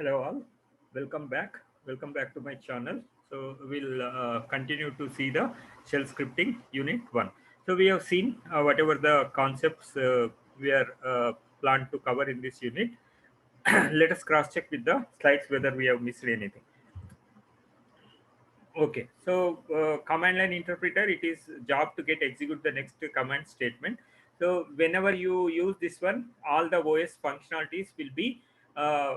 Hello all, welcome back. Welcome back to my channel. So we'll continue to see the shell scripting unit 1. So we have seen whatever the concepts we are planned to cover in this unit. Let us cross check with the slides whether we have missed anything. Okay, so command line interpreter, it is job to get execute the next command statement. So whenever you use this one, all the OS functionalities will be uh,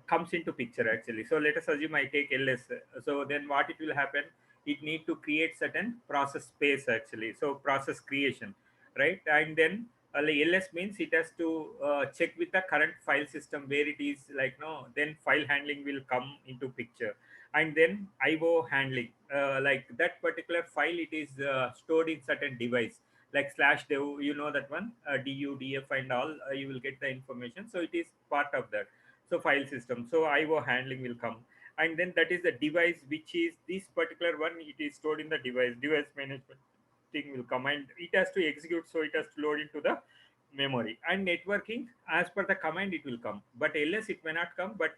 comes into picture actually. So let us assume I take ls. So then what it will happen? It need to create certain process space actually. So process creation, right? And then like ls means it has to check with the current file system where it is like no. Then file handling will come into picture, and then IO handling, like that particular file it is stored in certain device like slash dev, you know that one, du df and all, you will get the information. So it is part of that. So file system, so IO handling will come, and then that is the device which is this particular one, it is stored in the device management thing will come, and it has to execute, so it has to load into the memory. And networking, as per the command it will come, but ls it may not come, but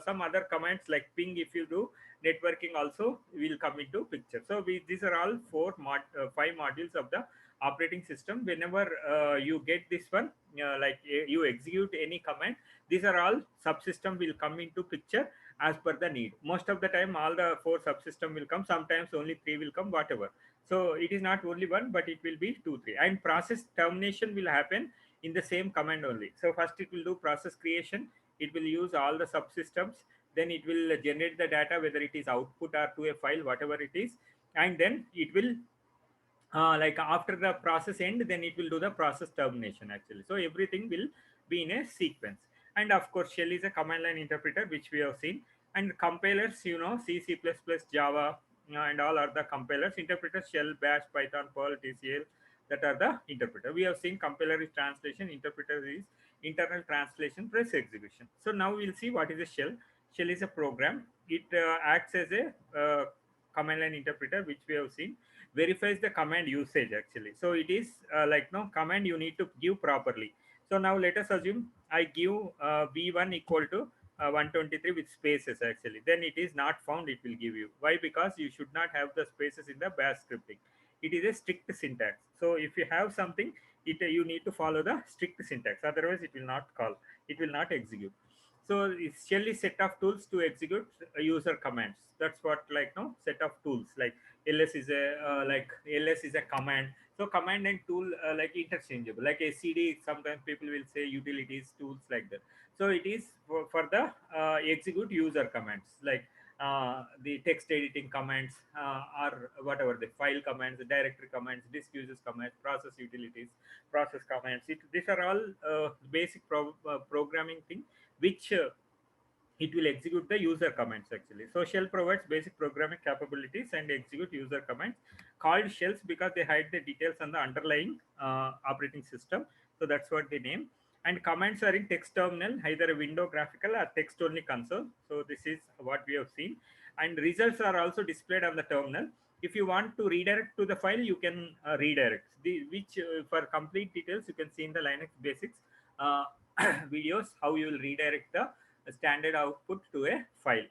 some other commands like ping, if you do networking also will come into picture. So these are all five modules of the operating system. Whenever you get this one, you execute any command, these are all subsystem will come into picture as per the need. Most of the time all the four subsystem will come, sometimes only three will come, whatever. So it is not only one, but it will be two, three. And process termination will happen in the same command only. So first it will do process creation. It will use all the subsystems. Then it will generate the data, whether it is output or to a file, whatever it is. And then it will like after the process end, then it will do the process termination actually. So everything will be in a sequence. And of course shell is a command line interpreter, which we have seen. And compilers, c++, java, and all are the compilers. Interpreters, shell, bash, python, perl, tcl, that are the interpreter. We have seen compiler is translation, interpreter is internal translation plus execution. So now we'll see what is a shell. Shell is a program. It acts as a command line interpreter, which we have seen. Verifies the command usage actually. So it is like no command you need to give properly. So now let us assume I give v1 equal to 123 with spaces actually. Then it is not found, it will give you. Why? Because you should not have the spaces in the bash scripting. It is a strict syntax. So if you have something, you need to follow the strict syntax, otherwise it will not call, it will not execute. So it's shell is set of tools to execute user commands. That's what, like no set of tools. Like ls is a ls is a command. So command and tool like interchangeable, like a cd, sometimes people will say utilities, tools, like that. So it is for the execute user commands, like the text editing commands, or whatever the file commands, the directory commands, disk users commands, process utilities, process commands. These are all basic programming thing, which it will execute the user commands actually. So shell provides basic programming capabilities and execute user commands, called shells because they hide the details on the underlying operating system. So that's what they name. And commands are in text terminal, either a window graphical or text only console. So this is what we have seen. And results are also displayed on the terminal. If you want to redirect to the file, you can redirect. Which for complete details, you can see in the Linux basics uh, videos how you will redirect the standard output to a file.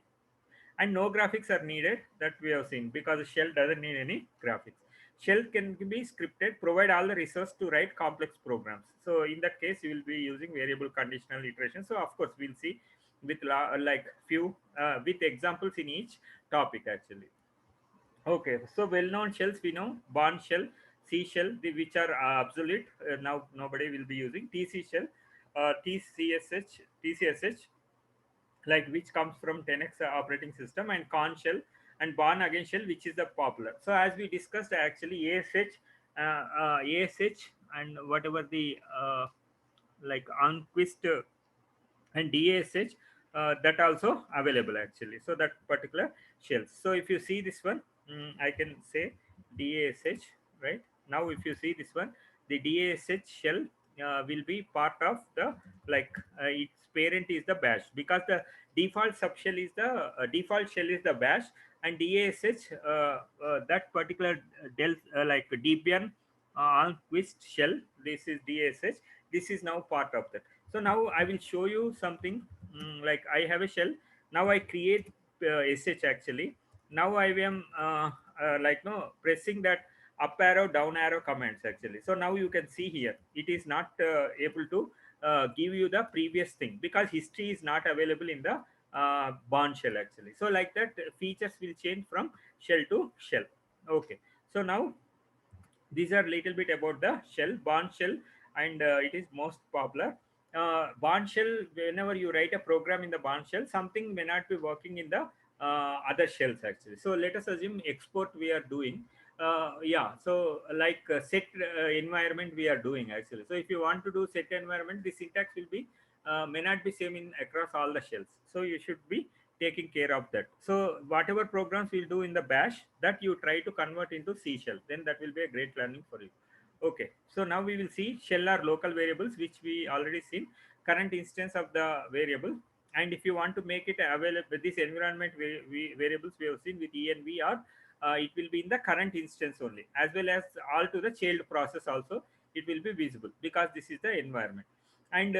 And no graphics are needed, that we have seen, because shell doesn't need any graphics. Shell can be scripted, provide all the resource to write complex programs. So in that case you will be using variable conditional iteration. So of course we'll see with like few with examples in each topic actually. Okay, so well-known shells we know: Barn shell, C shell, which are obsolete. Now nobody will be using TC shell, TCSH, like which comes from 10x operating system, and Corn shell, and Barn again shell, which is the popular. So as we discussed, actually ASH and whatever the like Unquist and DASH, that also available actually. So that particular shells. So if you see this one, I can say DASH, right? Now if you see this one, the DASH shell will be part of the, like its parent is the bash, because the default subshell is the default shell is the bash. And DASH, that particular like Debian Alquist shell, this is DASH, this is now part of that. So now I will show you something. Like I have a shell, Now I create sh actually. Now I am like no pressing that up arrow down arrow commands actually. So now you can see here it is not able to give you the previous thing because history is not available in the barn shell actually. So like that features will change from shell to shell. Okay, so now these are little bit about the shell barn shell, and it is most popular. Barn shell, whenever you write a program in the barn shell, something may not be working in the other shells actually. So let us assume export we are doing. Yeah, so like set environment we are doing actually. So if you want to do set environment, the syntax will be may not be same in across all the shells, so you should be taking care of that. So whatever programs we'll do in the bash, that you try to convert into C shell, then that will be a great learning for you. Okay, so now we will see shell are local variables, which we already seen. Current instance of the variable, and if you want to make it available with this environment variables we have seen with env, or it will be in the current instance only, as well as all to the child process also it will be visible because this is the environment. And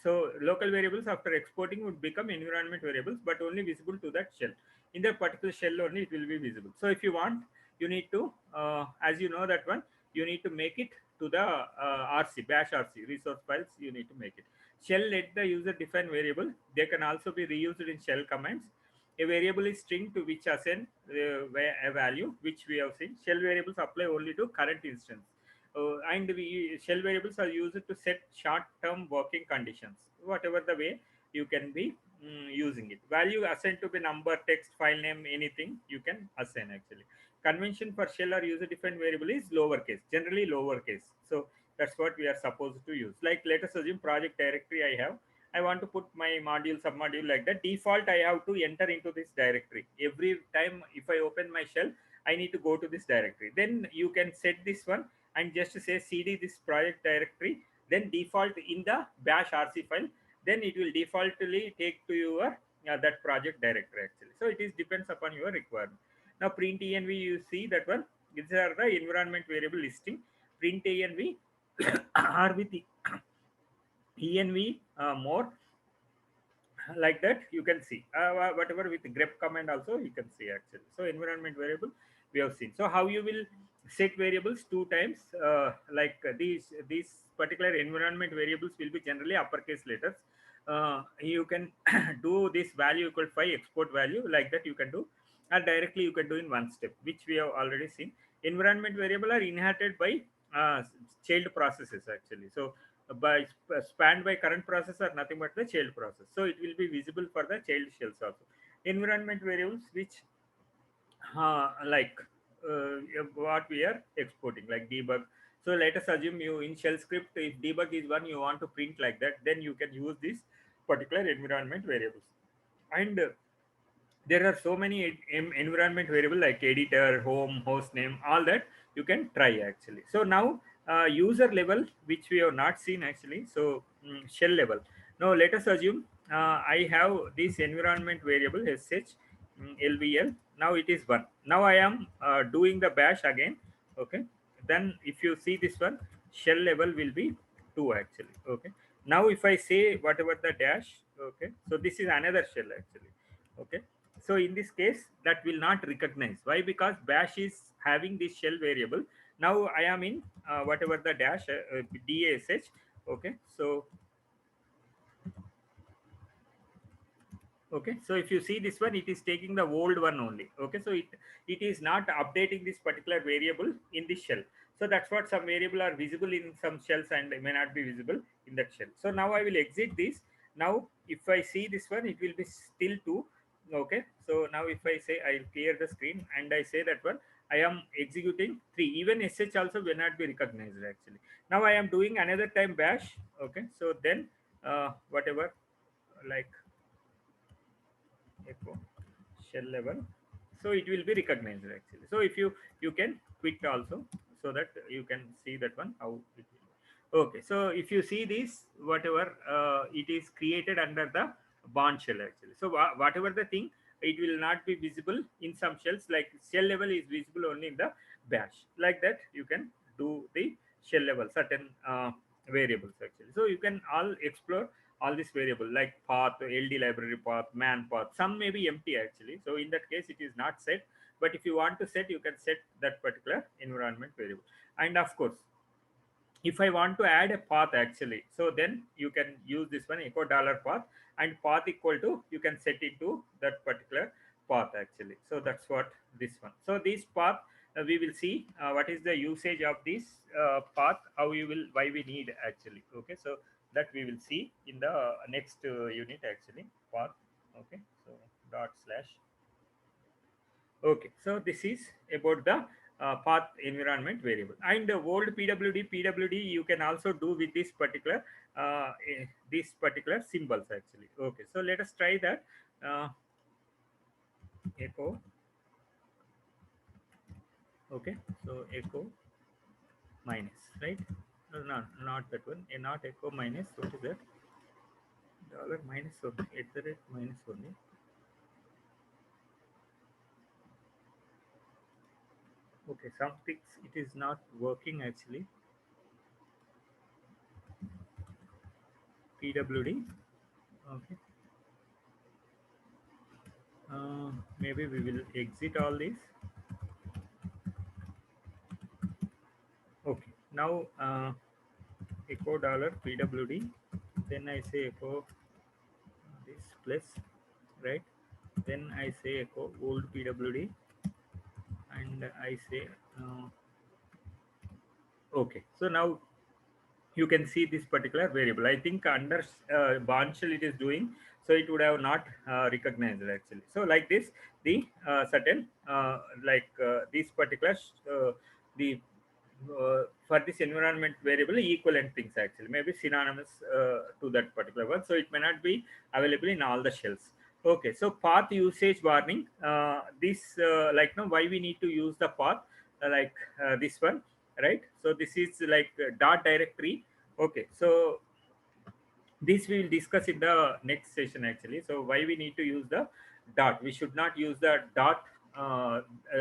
so local variables after exporting would become environment variables, but only visible to that shell. In that particular shell only it will be visible. So if you want, you need to, as you know that one, you need to make it to the RC, bash RC, resource files, you need to make it. Shell let the user define variable. They can also be reused in shell commands. A variable is string to which assign a value, which we have seen. Shell variables apply only to current instance. And shell variables are used to set short-term working conditions. Whatever the way you can be using it. Value assigned to be number, text, file name, anything you can assign actually. Convention for shell or user-defined variable is lowercase, generally lowercase. So that's what we are supposed to use. Like let us assume project directory I have. I want to put my module, submodule like that. Default, I have to enter into this directory. Every time if I open my shell, I need to go to this directory. Then you can set this one and just say cd this project directory, then default in the bash rc file, then it will defaultly take to your that project directory actually. So it is depends upon your requirement. Now print env, you see that one, these are the environment variable listing. Print env are with env more, like that you can see whatever with grep command also you can see actually. So environment variable we have seen. So how you will set variables two times, these particular environment variables will be generally uppercase letters. You can do this value equal 5 export value, like that you can do, or directly you can do in one step, which we have already seen. Environment variable are inherited by uh, child processes actually. So by spanned by current process or nothing but the child process, so it will be visible for the child shells also. Environment variables which like what we are exporting, like debug. So let us assume you in shell script, if debug is one you want to print like that, then you can use this particular environment variables. And there are so many environment variable like editor, home, host name, all that you can try actually. So now user level, which we have not seen actually. So shell level. Now let us assume I have this environment variable sh lvl. Now it is one. Now I am doing the bash again. Okay, then if you see this one, shell level will be 2 actually. Okay, now if I say whatever the dash, okay, so this is another shell actually. Okay, so in this case that will not recognize. Why? Because bash is having this shell variable. Now I am in whatever the dash dash. Okay, so okay, so if you see this one, it is taking the old one only. Okay, so it is not updating this particular variable in this shell. So that's what some variable are visible in some shells and may not be visible in that shell. So now I will exit this. Now if I see this one, it will be still 2. Okay, so now if I say I clear the screen and I say that one, I am executing 3. Even sh also will not be recognized actually. Now I am doing another time bash. Okay, so then whatever, like echo shell level, so it will be recognized actually. So if you can quit also, so that you can see that one how it will be. Okay, so if you see this, whatever it is created under the bond shell actually. So whatever the thing, it will not be visible in some shells, like shell level is visible only in the bash. Like that you can do the shell level certain variables actually. So you can all explore all this variable like path, ld library path, man path, some may be empty actually. So in that case it is not set, but if you want to set, you can set that particular environment variable. And of course, if I want to add a path actually, so then you can use this one echo dollar path, and path equal to, you can set it to that particular path actually. So that's what this one. So this path, we will see what is the usage of this path, how you will, why we need actually. Okay, so that we will see in the next unit actually, path. Okay, so dot slash. Okay, so this is about the path environment variable. And old PWD, you can also do with this particular symbols actually. Okay, so let us try that. Uh, Echo. Okay, so echo minus, right? No, not that one. Not echo minus. What is that? Dollar minus only. At the rate minus only. Okay, some things it is not working actually. PWD. Okay. Maybe we will exit all this. Okay, now echo dollar pwd, then I say echo this plus, right, then I say echo old pwd, and I say okay. So now you can see this particular variable. I think under barn shell it is doing, so it would have not recognized it actually. So like this, the certain this particular the for this environment variable equivalent things actually, maybe synonymous to that particular one, so it may not be available in all the shells. Okay, so path usage warning, this like no, why we need to use the path, this one, right? So this is like dot directory. Okay, so this we will discuss in the next session actually. So why we need to use the dot, we should not use the dot,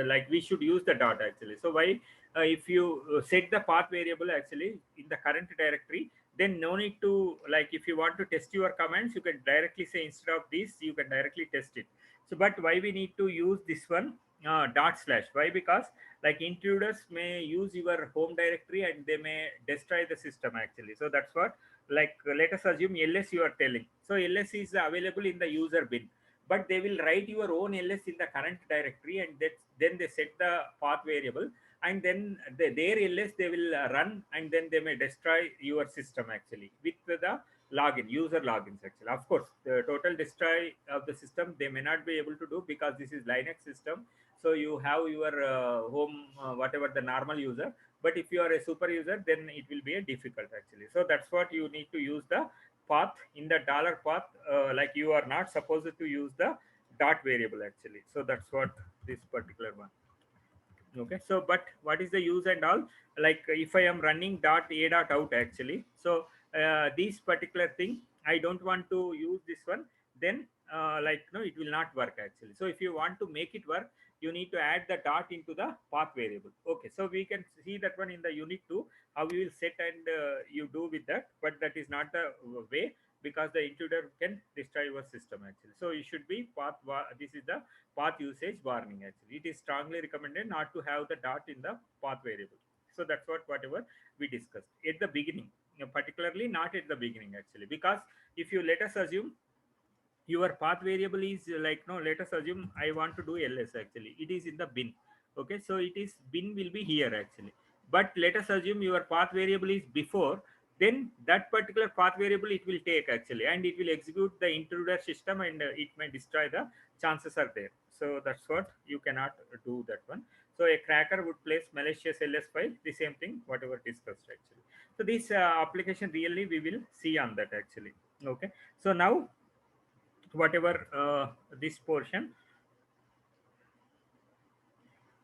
like we should use the dot actually. So why, if you set the path variable actually in the current directory, then no need to, like if you want to test your commands, you can directly say instead of this you can directly test it. So but why we need to use this one, dot slash, why? Because like intruders may use your home directory and they may destroy the system actually. So that's what, like let us assume ls you are telling, so ls is available in the user bin, but they will write your own ls in the current directory, and then they set the path variable, and then their ls they will run, and then they may destroy your system actually with the login, user logins actually. Of course the total destroy of the system they may not be able to do, because this is linux system, so you have your home, whatever the normal user, but if you are a super user then it will be a difficult actually. So that's what you need to use the path in the dollar path, like you are not supposed to use the dot variable actually. So that's what this particular one. Okay, so but what is the use and all, like if I am running dot a dot out actually, so this particular thing I don't want to use this one, then like no, it will not work actually. So if you want to make it work, you need to add the dot into the path variable. Okay, so we can see that one in the unit 2, how you will set and you do with that, but that is not the way, because the intruder can destroy your system actually. So it should be this is the path usage warning actually. It is strongly recommended not to have the dot in the path variable. So that's whatever we discussed at the beginning, particularly not at the beginning actually, because if you, let us assume your path variable is like no, let us assume I want to do ls actually, it is in the bin. Okay, so it is bin will be here actually, but let us assume your path variable is before, then that particular path variable it will take actually, and it will execute the intruder system, and it may destroy the chances are there. So that's what you cannot do that one. So a cracker would place malicious ls file, the same thing whatever discussed actually. So this application really we will see on that actually. Okay, so now whatever this portion.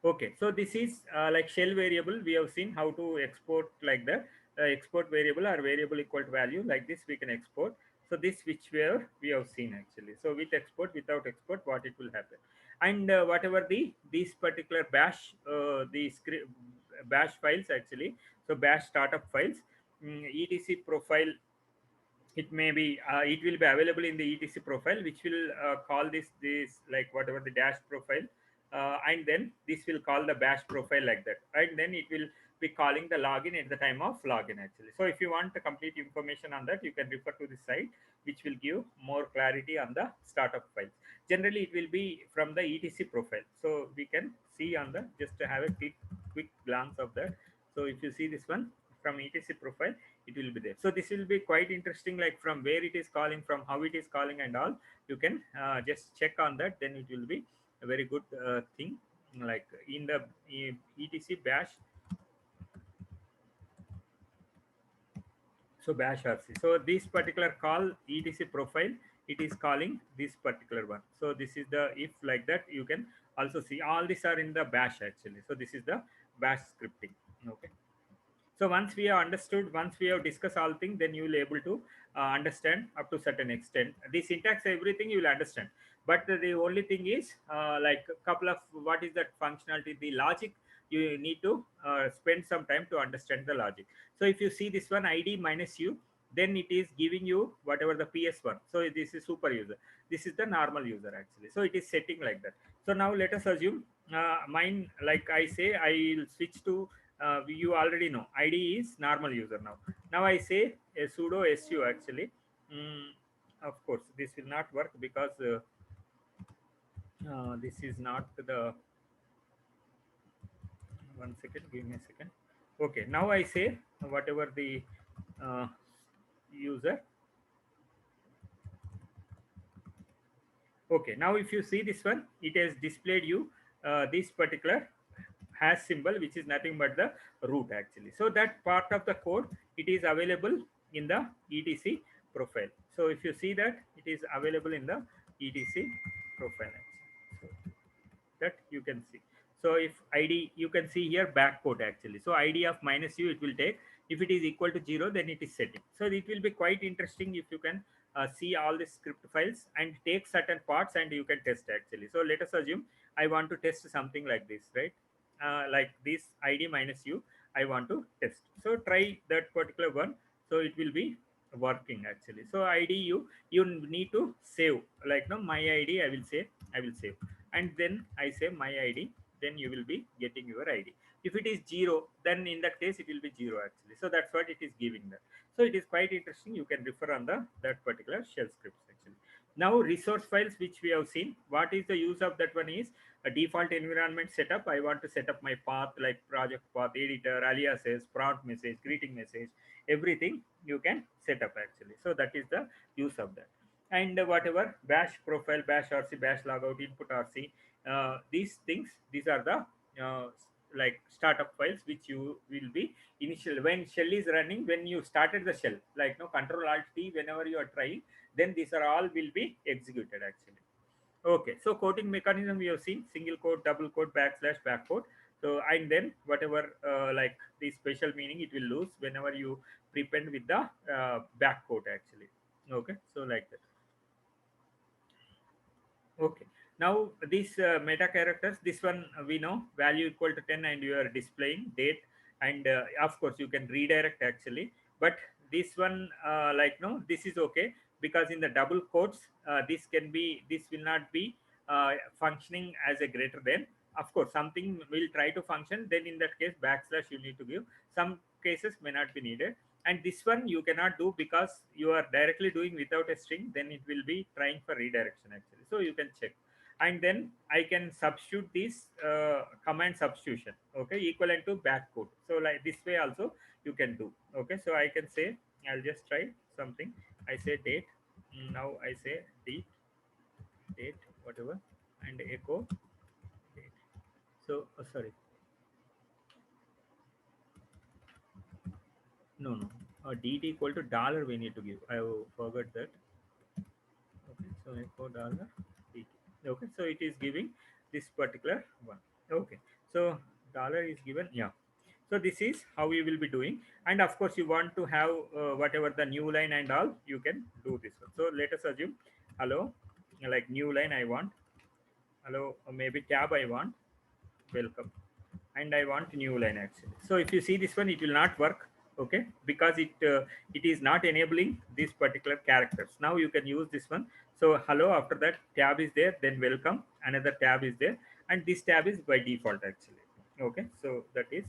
Okay, so this is like shell variable, we have seen how to export like that, export variable or variable equal to value, like this we can export. So this which where we have seen actually, so with export, without export, what it will happen. And whatever the these particular bash the script bash files actually, so bash startup files, etc profile it may be it will be available in the etc profile, which will call this like whatever the dash profile, and then this will call the bash profile like that, and then it will be calling the login at the time of login actually. So if you want the complete information on that, you can refer to the site, which will give more clarity on the startup files. Generally it will be from the etc profile, so we can see on the, just to have a quick glance of that. So if you see this one from etc profile, it will be there. So this will be quite interesting, like from where it is calling, from how it is calling and all. You can just check on that, then it will be a very good thing, like in the etc bash. So bash rc, so this particular call etc profile, it is calling this particular one. So this is the, if like that, you can also see all these are in the bash actually. So this is the bash scripting. Okay. So once we have understood, once we have discussed all things, then you will able to understand up to certain extent the syntax, everything you will understand. But the only thing is like a couple of, what is that functionality, the logic, you need to spend some time to understand the logic. So if you see this one id minus u, then it is giving you whatever the ps1. So this is super user, this is the normal user actually. So it is setting like that. So now let us assume mine, like I say, I will switch to you already know id is normal user. Now I say a sudo su actually. mm, of course this will not work because this is not the, one second, give me a second. Okay, now I say whatever the uh, user. Okay, now if you see this one, it has displayed you this particular hash symbol, which is nothing but the root actually. So that part of the code, it is available in the etc profile. So if you see that, it is available in the etc profile actually. So that you can see. So if id, you can see here backcode actually. So id of minus u, it will take, if it is equal to 0, then it is setting. So it will be quite interesting if you can see all the script files and take certain parts and you can test actually. So let us assume I want to test something like this, right? Like this id minus u, I want to test. So try that particular one. So it will be working actually. So id, you need to save, like no, my id, I will say, I will save, and then I say my ID, then you will be getting your ID. If it is 0, then in that case it will be 0 actually. So that's what it is giving that. So it is quite interesting. You can refer on the that particular shell scripts actually. Now resource files, which we have seen, what is the use of that one is a default environment setup. I want to set up my path, like project path, editor, aliases, prompt message, greeting message, everything you can set up actually. So that is the use of that. And whatever bash profile, bash rc, bash logout, input rc, these things, these are the uh, like startup files, which you will be initial when shell is running, when you started the shell, like no, control alt t, whenever you are trying, then these are all will be executed actually. Okay, so quoting mechanism we have seen, single quote, double quote, backslash, backquote. So and then whatever like the special meaning it will lose whenever you prepend with the backquote actually. Okay, so like that. Okay. Now these meta characters, this one we know value equal to 10, and you are displaying date, and of course you can redirect actually. But this one, like no, this is okay, because in the double quotes, this can be, this will not be functioning as a greater than. Of course, something will try to function. Then in that case, backslash you need to give. Some cases may not be needed, and this one you cannot do because you are directly doing without a string, then it will be trying for redirection actually. So you can check, and then I can substitute this command substitution, okay, equivalent to backcode. So like this way also you can do. Okay, so I can say, I'll just try something. I say date. Now I say date whatever, and echo date. So sorry, no, dt equal to dollar we need to give. I forgot that. Okay, so echo dollar dt. Okay, so it is giving this particular one. Okay, so dollar is given, yeah. So this is how we will be doing, and of course you want to have whatever the new line and all, you can do this one. So let us assume hello, like new line I want, hello, or maybe tab I want, welcome, and I want new line actually. So if you see this one, it will not work okay, because it is not enabling these particular characters. Now you can use this one. So hello, after that tab is there, then welcome, another tab is there, and this tab is by default actually. Okay, so that is,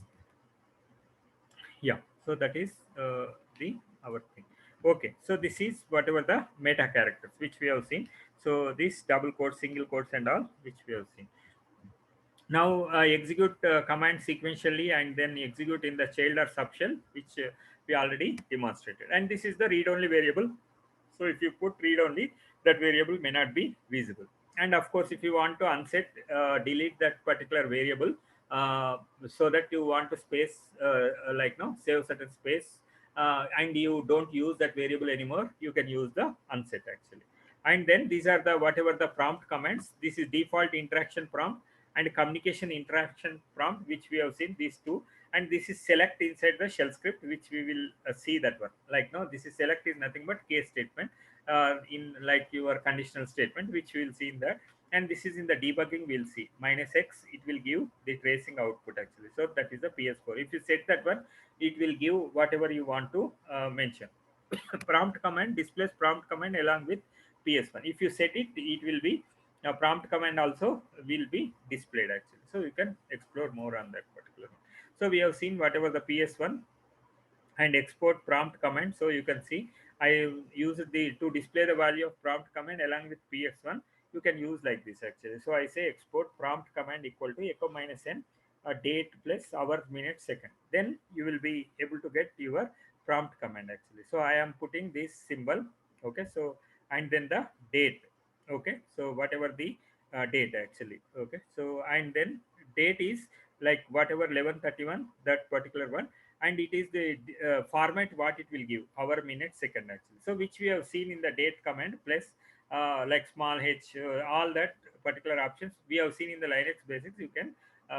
yeah, so that is the our thing. Okay, so this is whatever the meta characters which we have seen. So this double quotes, single quotes and all which we have seen. Now execute command sequentially and then execute in the child or subshell, which we already demonstrated. And this is the read only variable. So if you put read only, that variable may not be visible. And of course, if you want to unset, delete that particular variable, so that you want to space, like no, save certain space, and you don't use that variable anymore, you can use the unset actually. And then these are the whatever the prompt commands. This is default interaction prompt and communication interaction prompt, which we have seen these two. And this is select inside the shell script, which we will see that one. Like no, this is select is nothing but case statement, in like your conditional statement, which we will see in that. And this is in the debugging, we'll see minus x, it will give the tracing output actually. So that is the ps4. If you set that one, it will give whatever you want to mention. Prompt command displays prompt command along with ps1. If you set it, it will be prompt command also will be displayed actually. So you can explore more on that particular one. So we have seen whatever the ps1 and export prompt command. So you can see I use the to display the value of prompt command along with ps1. You can use like this actually. So I say export prompt command equal to echo minus n, date plus hour minute second, then you will be able to get your prompt command actually. So I am putting this symbol, okay, so and then the date, okay, so whatever the date actually, okay, so and then date is like whatever 11:31, that particular one. And it is the format what it will give, hour minute second actually. So which we have seen in the date command plus like small h, all that particular options we have seen in the linux basics. You can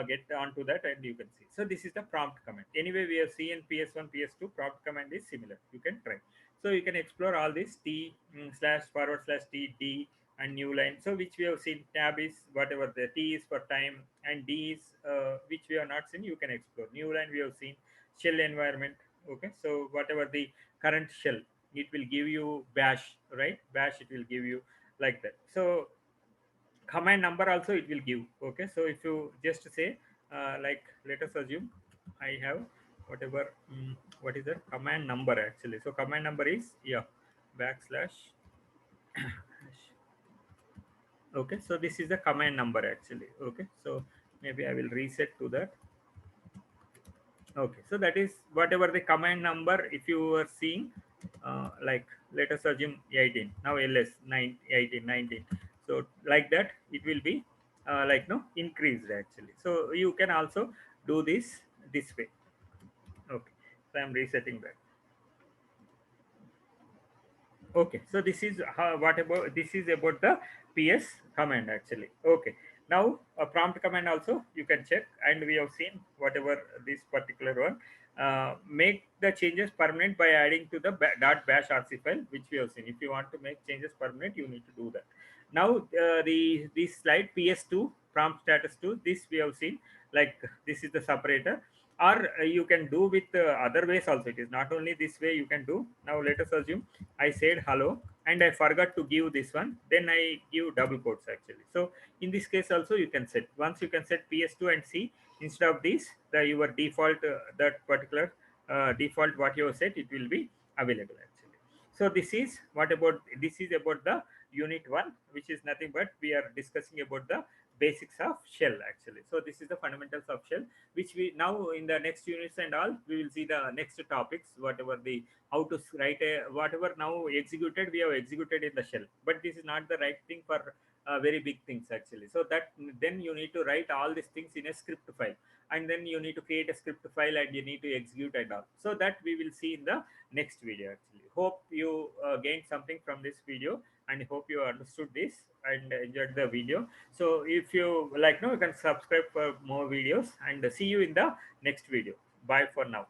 get onto that and you can see. So this is the prompt command. Anyway, we have seen ps1 ps2 prompt command is similar, you can try. So you can explore all this t slash forward slash t d and new line. So which we have seen, tab is whatever the t is for time, and d is which we have not seen, you can explore. New line we have seen, shell environment, okay, so whatever the current shell, it will give you bash, right, bash it will give you like that. So command number also it will give, okay. So if you just say like let us assume I have whatever, what is the command number actually. So command number is, yeah, backslash okay. So this is the command number actually, okay. So maybe I will reset to that. Okay, so that is whatever the command number. If you are seeing, like let us assume 18, now ls 9 18 19. So like that it will be like no increased actually. So you can also do this way. Okay, so I'm resetting that. Okay, so this is how, what about this is about the ps command actually. Okay, now a prompt command also you can check, and we have seen whatever this particular one. Make the changes permanent by adding to the bash rc file, which we have seen. If you want to make changes permanent, you need to do that. Now the this slide ps2 prompt status 2, this we have seen, like this is the separator. Or you can do with other ways also. It is not only this way you can do. Now let us assume I said hello and I forgot to give this one, then I give double quotes actually. So in this case also you can set, once you can set ps2 and c instead of this, the your default that particular default what you have set, it will be available actually. So this is what about, this is about the unit 1, which is nothing but we are discussing about the basics of shell actually. So this is the fundamentals of shell, which we now in the next units and all we will see the next topics, whatever the how to write a whatever now executed, we have executed in the shell, but this is not the right thing for very big things actually. So that then you need to write all these things in a script file, and then you need to create a script file and you need to execute and all. So that we will see in the next video actually. Hope you gained something from this video, and hope you understood this and enjoyed the video. So if you like, no, you can subscribe for more videos, and see you in the next video. Bye for now.